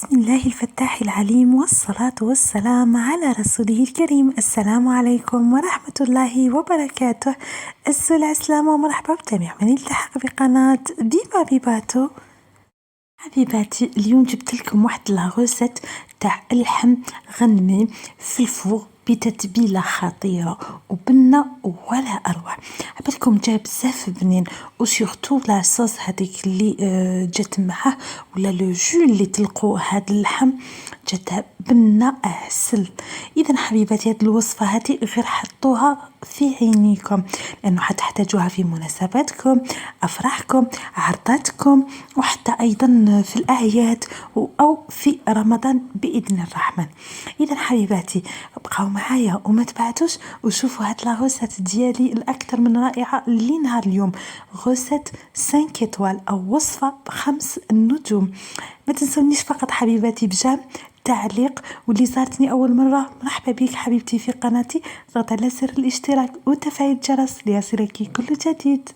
بسم الله الفتاح العليم والصلاة والسلام على رسوله الكريم. السلام عليكم ورحمة الله وبركاته. السلام ومرحبا بجميع من يلتحق بقناة بيبا بيباتو. حبيباتي اليوم جبت لكم واحد لاغوسيت تاع اللحم غنمي في الفوغ بتتبيله خطيره وبنه ولا اروع. عبالكم جاي بزاف بنين وسورتو لاصوص هذيك اللي جات معاه ولا لو جو اللي تلقوا هذا اللحم جات بنه عسل. اذا حبيباتي هذه الوصفه هذه غير حطوها في عينيكم لانه حتحتاجوها في مناسباتكم، افراحكم، عرضاتكم، وحتى ايضا في الاعياد او في رمضان باذن الرحمن. اذا حبيباتي بقاو معايا وما تبعتوش وشوفوا هاد لا غوسيت ديالي الاكثر من رائعه اللي نهار اليوم غوسيت 5 étoiles او وصفه ب5 نجوم. ما تنسونيش فقط حبيباتي بجام تعليق، واللي زارتني اول مره مرحبا بك حبيبتي في قناتي، ضغط على زر الاشتراك وتفعيل الجرس ليصلك كل جديد.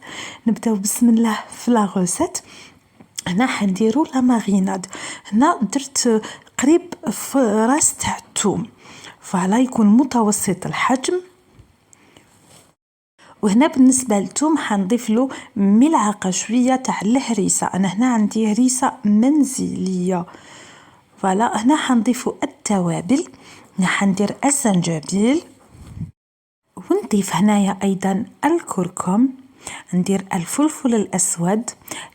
نبداو بسم الله في لا غوسيت. هنا حنديرو لا ماريناد. هنا درت قريب في راس تاع الثوم فلا يكون متوسط الحجم. وهنا بالنسبه للثوم حنضيف له ملعقه شويه تاع الهريسه. انا هنا عندي هريسه منزليه. فوالا هنا حنضيف التوابل. هنا حندير الزنجبيل ونضيف هنايا ايضا الكركم، ندير الفلفل الاسود،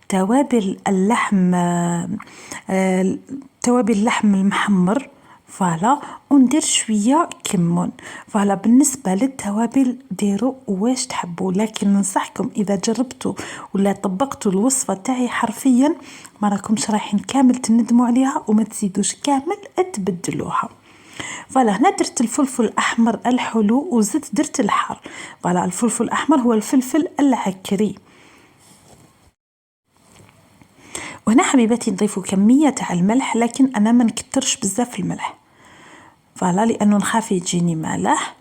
توابل اللحم، توابل اللحم المحمر فوالا، وندير شويه كمون. فوالا بالنسبه للتوابل ديروا واش تحبوا، لكن ننصحكم اذا جربتوا ولا طبقتوا الوصفه تاعي حرفيا ما راكمش رايحين كامل تندموا عليها وما تزيدوش كامل تبدلوها. فوالا هنا درت الفلفل الاحمر الحلو وزدت درت الحار. فوالا الفلفل الاحمر هو الفلفل العكري. وهنا حبيباتي نضيفوا كميه تاع الملح، لكن انا ما نكترش بزاف الملح فوالا لانه نخاف يجيني مالح.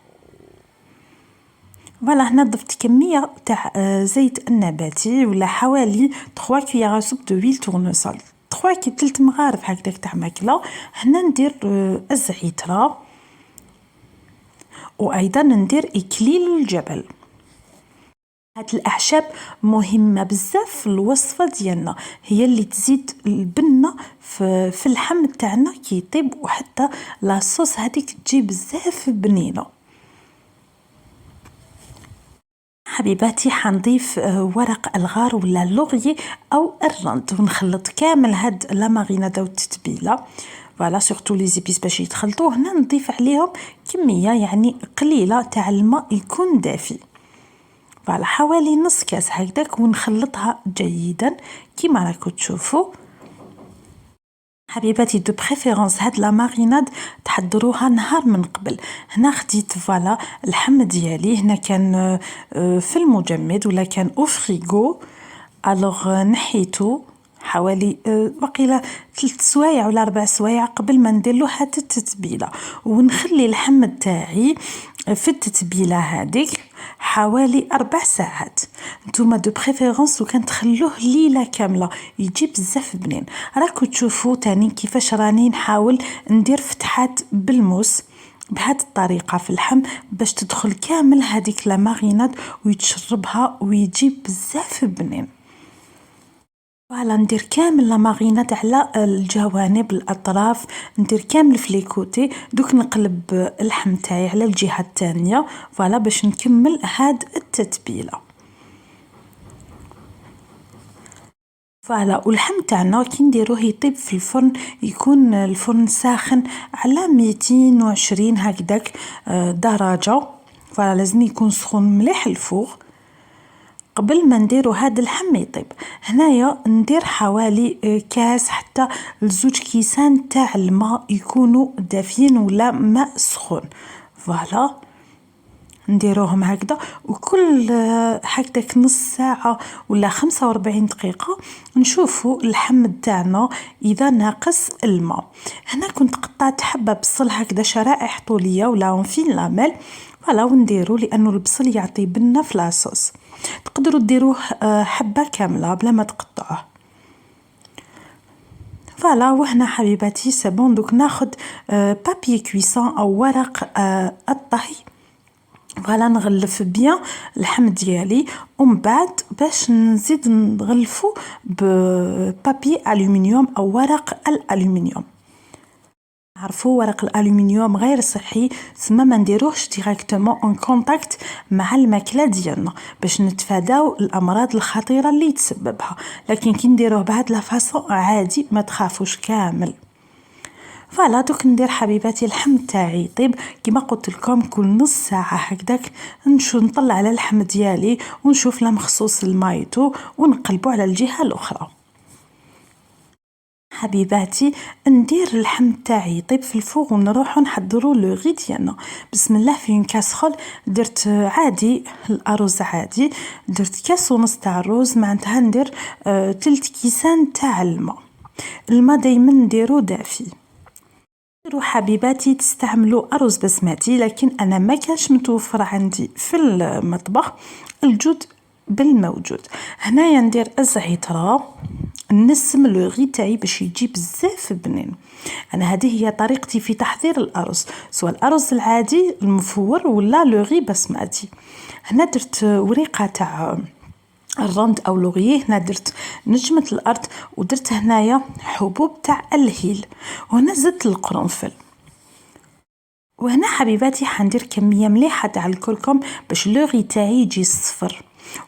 فوالا هنا ضفت كميه تاع زيت النباتي ولا حوالي 3 كويار سوب دو ويل تورنسول، 3 مغارف هكذاك تاع ماكله. هنا ندير الزعتره وايضا ندير اكليل الجبل. هاد الاعشاب مهمه بزاف في الوصفه ديالنا، هي اللي تزيد البنه في اللحم تاعنا كي يطيب، وحتى لاصوص هذيك تجي بزاف بنينه. حبيباتي حنضيف ورق الغار ولا اللوغي او الرند ونخلط كامل هاد لا مارينادا والتتبيله. فوالا سورتو لي زيبيس باش يتخلطوا. هنا نضيف عليهم كميه يعني قليله تاع الماء يكون دافي، فوالا حوالي نص كاس هكذاك، ونخلطها جيدا كيما راكم تشوفوا. حبيباتي دو بريفيرونس هاد لا ماريناد تحضروها نهار من قبل. هنا خديت فوالا اللحم ديالي، هنا كان في المجمد ولا كان او فريغو. الوغ نحيتو حوالي وقيله 3 سوايع ولا 4 سوايع قبل ما ندير له هاد التتبيله، ونخلي اللحم تاعي في التتبيله هذيك حوالي 4 ساعات. نتوما دو بريفيرونس وكان تخلوه ليله كامله يجي بزاف بنين. راكو تشوفوا تاني كيفاش راني نحاول ندير فتحات بالموس بهذه الطريقه في اللحم باش تدخل كامل هذيك لا ماريناد ويتشربها ويجي بزاف بنين. فوالا ندير كامل لا ماريناد على الجوانب الاطراف، ندير كامل في لي كوتي. دوك نقلب اللحم تاعي على الجهه الثانيه فوالا باش نكمل هاد التتبيله. فوالا واللحم تاعنا كي نديروه يطيب في الفرن يكون الفرن ساخن على 220 هكذاك درجه. فوالا لازم يكون سخون مليح الفوغ قبل ما نديرو هاد اللحم يطيب. هنايا ندير حوالي كاس حتى ل2 كيسان تاع الماء يكونوا دافين ولا ماء سخون. فوالا نديروهم هكذا وكل هكذاك نص ساعه ولا 45 دقيقه نشوفوا اللحم تاعنا اذا ناقص الماء. هنا كنت قطعت حبه بصل هكذا شرائح طوليه ولا فين لامل فوالا ونديرو لانه البصل يعطي بنه في لاصوص. تقدروا ديروه حبه كامله بلا ما تقطعوه. فوالا. وهنا حبيباتي سبون دوك ناخد بابي كويسون او ورق الطهي. فوالا نغلف بيان اللحم ديالي ومن بعد باش نزيد نغلفو ببابي الومنيوم او ورق الالومنيوم. عرفوا ورق الالومنيوم غير صحي، ثم ما نديروهش ديريكتومون اون كونتاكت مع الماكله ديالنا باش نتفاداو الامراض الخطيره اللي تسببها، لكن كي نديروه بهاد لا فاصون عادي ما تخافوش كامل. فوالا دوك ندير حبيباتي اللحم تاعي يطيب كيما قلت لكم كل نص ساعه هكذاك، نطلع على اللحم ديالي ونشوف لا مخصوص المايتو ونقلبو على الجهه الاخرى. حبيباتي ندير اللحم تاعي يطيب في الفوغ ونروحو نحضرو لو غي ديالنا. بسم الله في اون كاسرول درت عادي الارز عادي، درت كاس ونص تاع الرز، معناتها ندير 3 كيسان تاع الماء دايما نديرو دافي. ديروا حبيباتي تستعملوا ارز بسمتي، لكن انا ما كانش متوفر عندي في المطبخ الجود بالموجود. هنايا ندير الزعتره، نسم لو غي تاعي باش يجي بزاف بنين. انا هذه هي طريقتي في تحضير الارز، سواء الارز العادي المفور ولا لو غي بسمتي. هنا درت وريقه تاع الرند او لوغيه، هنا درت نجمه الارض، ودرت هنايا حبوب تاع الهيل، وهنا زدت القرنفل. وهنا حبيباتي حندير كميه مليحه تاع الكركم باش لوغي تاعي يجي صفر.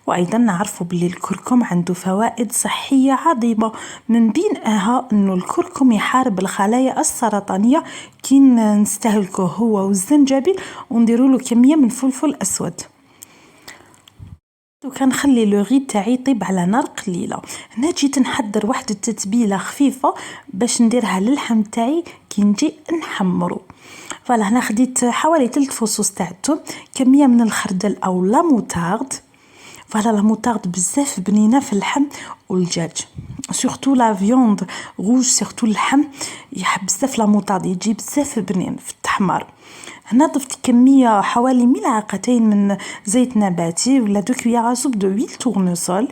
وايضا نعرفوا بلي الكركم عنده فوائد صحيه عظيمه، من بينها انه الكركم يحارب الخلايا السرطانيه كي نستهلكوه هو والزنجبيل ونديروا له كميه من فلفل اسود. وكنخلي لو غي تاعي يطيب على نار قليله. هنا جيت نحضر واحد التتبيله خفيفه باش نديرها للحم تاعي كي نجي نحمرو. فوالا هنا خديت حوالي 3 فصوص تاع الثوم، كميه من الخردل او لا موتارد. فوالا لا موتارد بزاف بنينه في اللحم والدجاج، سورتو لا فيوند روج، سورتو اللحم يحب بزاف لا موتارد، يجي بزاف بنين في التحمار. هنا ضفت كميه حوالي ملعقتين من زيت نباتي ولا 2 كويار سوب دو ويل تورنسول.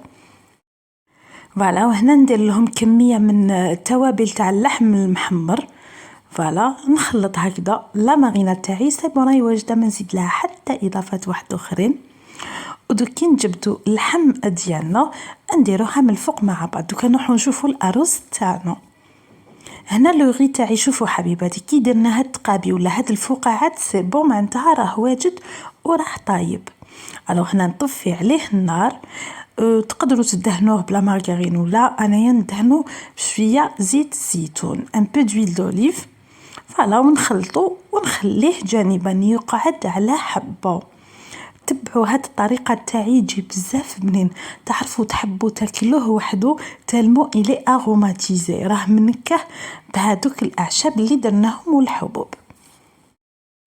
فوالا وهنا ندير لهم كميه من التوابل تاع اللحم المحمر. فوالا نخلط هكذا لا مارينا تاعي سي راهي واجده، ما نزيد لها حتى اضافات واحد اخرين. ودوك كي نجبدو اللحم ديالنا نديروها من الفوق مع بعض. دوكا نروحو نشوفو الارز تاعنا. هنا لو غي تاعي شوفوا حبيباتي كي درنا هاد التقابي ولا هاد الفقاعات سي بون، معناتها راه واجد وراح طايب. الو هنا نطفي عليه النار. تقدروا تدهنوه بلا مارغرين ولا انايا ندهنو بشويه زيت زيتون، ان بو دويل دوليف. فوالا ونخلطو ونخليه جانبا يقعد على حبه. تبعوا هاد الطريقه تاعي يجي بزاف بنين، تعرفوا تحبوا تاكلوه وحده تالمو الي اروماتيزي، راه منكه بهذوك الاعشاب اللي درناهم والحبوب.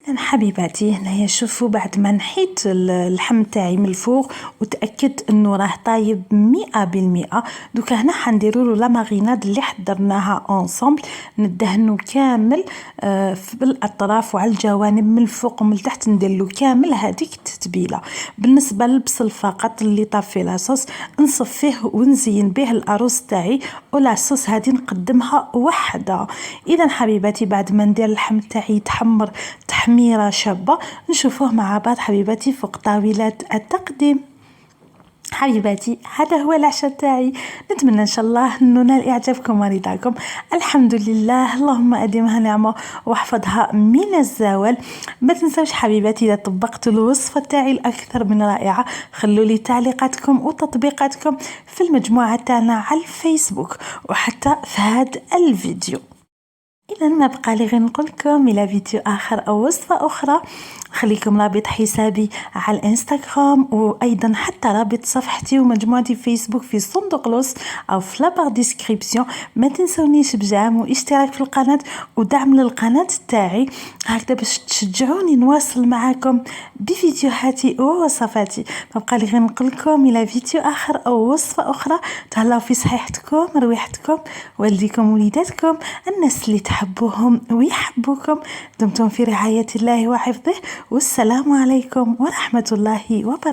انا حبيباتي هنايا شوفوا بعد ما نحيت اللحم تاعي من الفوق وتاكدت انه راه طايب 100%. دوكا هنا حنديروا له لا ماريناد اللي حضرناها اونصومبل، ندهنو كامل بالاطراف وعلى الجوانب من الفوق ومن تحت، ندير له كامل هذيك التتبيله. بالنسبه للبصل فقط اللي طافي لاصوص نصفيه ونزين به الارز تاعي، ولاصوص هذه نقدمها وحده. اذا حبيباتي بعد ما ندير اللحم تاعي يتحمر تحميرة شابة نشوفوه مع بعض حبيباتي فوق طاولة التقديم. حبيباتي هذا هو العشاء تاعي، نتمنى ان شاء الله انه نال اعجابكم ورضاكم. الحمد لله، اللهم اديمها نعمه واحفظها من الزوال. ما تنسوش حبيباتي اذا طبقتوا الوصفه تاعي الاكثر من رائعه خلوا لي تعليقاتكم وتطبيقاتكم في المجموعه تاعنا على الفيسبوك وحتى في هذا الفيديو. إذا ما بقى لي غير نقول لكم إلى فيديو آخر أو وصفة أخرى. خليكم رابط حسابي على الانستغرام، وأيضا حتى رابط صفحتي ومجموعتي فيسبوك في صندوق الوصف أو في لابار ديسكريبسيون. ما تنسونيش بدعم واشتراك في القناة ودعم للقناة تاعي هكذا باش تشجعوني نواصل معاكم بفيديوهاتي ووصفاتي. ما بقى لي غير نقول لكم إلى فيديو آخر أو وصفة أخرى. تهلاو في صحيحتكم، رويحتكم، والديكم، وليداتكم، الناس اللي تحبوهم ويحبوكم. دمتم في رعاية الله وحفظه، والسلام عليكم ورحمة الله وبركاته.